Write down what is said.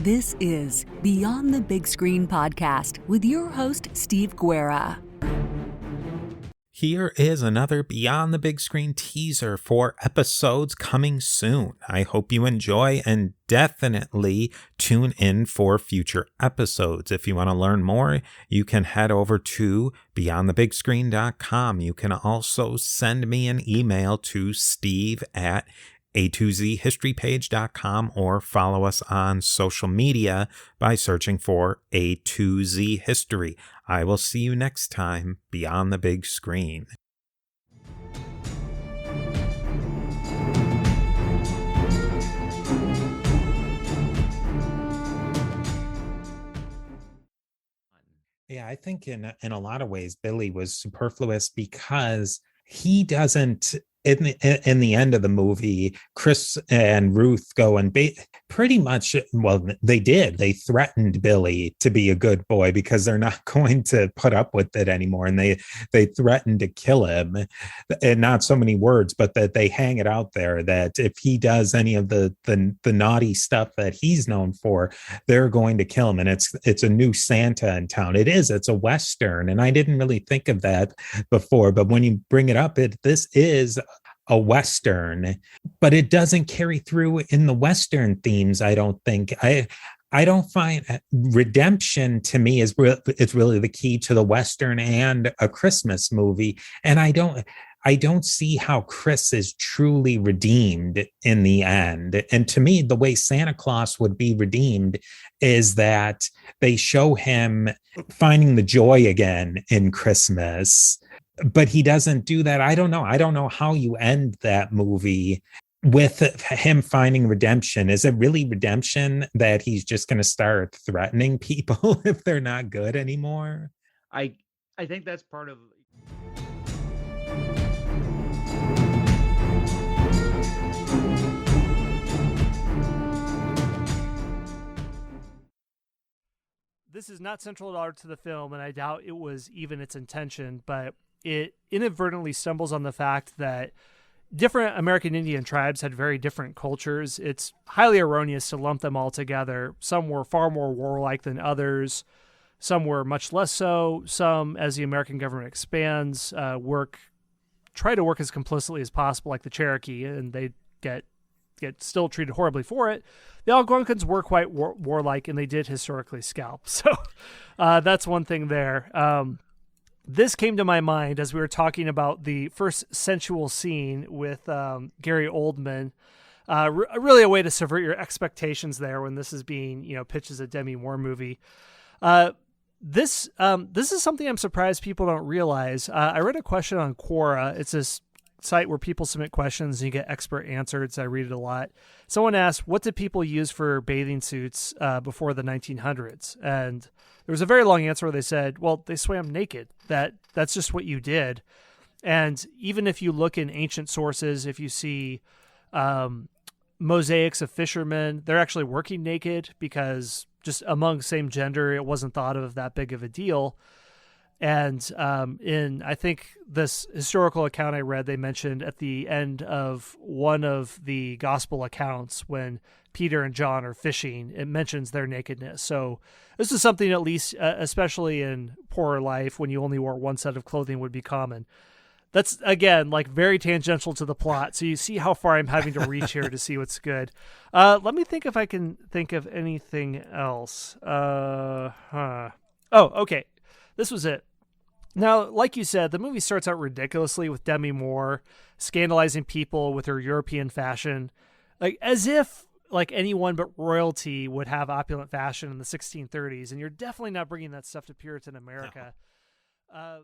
This is Beyond the Big Screen podcast with your host, Steve Guerra. Here is another Beyond the Big Screen teaser for episodes coming soon. I hope you enjoy and definitely tune in for future episodes. If you want to learn more, you can head over to beyondthebigscreen.com. You can also send me an email to steve@a2zhistorypage.com or follow us on social media by searching for A2Z History. I will see you next time beyond the big screen. Yeah, I think in a lot of ways, Billy was superfluous because he doesn't. In the end of the movie, Chris and Ruth go and pretty much, well, they did. They threatened Billy to be a good boy because they're not going to put up with it anymore. And they threatened to kill him, and not so many words, but that they hang it out there that if he does any of the naughty stuff that he's known for, they're going to kill him. And it's a new Santa in town. It's a Western. And I didn't really think of that before, but when you bring it up, this is a Western, but it doesn't carry through in the Western themes. I don't think. I don't find redemption to me it's really the key to the Western and a Christmas movie. And I don't see how Chris is truly redeemed in the end. And to me, the way Santa Claus would be redeemed is that they show him finding the joy again in Christmas. But he doesn't do that. I don't know how you end that movie with him finding redemption. Is it really redemption that he's just going to start threatening people if they're not good anymore? I think that's part of... This is not central to the film, and I doubt it was even its intention, but it inadvertently stumbles on the fact that different American Indian tribes had very different cultures. It's highly erroneous to lump them all together. Some were far more warlike than others. Some were much less so. Some, as the American government expands, try to work as complicitly as possible, like the Cherokee, and they get still treated horribly for it. The Algonquins were quite warlike, and they did historically scalp. So that's one thing there. This came to my mind as we were talking about the first sensual scene with Gary Oldman. Really a way to subvert your expectations there when this is being, pitched as a Demi Moore movie. This is something I'm surprised people don't realize. I read a question on Quora. It's this site where people submit questions and you get expert answers. I read it a lot. Someone asked, what did people use for bathing suits before the 1900s? And there was a very long answer where they said, well, they swam naked. That's just what you did. And even if you look in ancient sources, if you see mosaics of fishermen, they're actually working naked because just among same gender, it wasn't thought of that big of a deal. And I think this historical account I read, they mentioned at the end of one of the gospel accounts when Peter and John are fishing, it mentions their nakedness. So this is something, at least, especially in poorer life, when you only wore one set of clothing, would be common. That's, again, very tangential to the plot. So you see how far I'm having to reach here to see what's good. Let me think if I can think of anything else. Oh, okay. This was it. Now, like you said, the movie starts out ridiculously with Demi Moore scandalizing people with her European fashion, as if anyone but royalty would have opulent fashion in the 1630s, and you're definitely not bringing that stuff to Puritan America. No.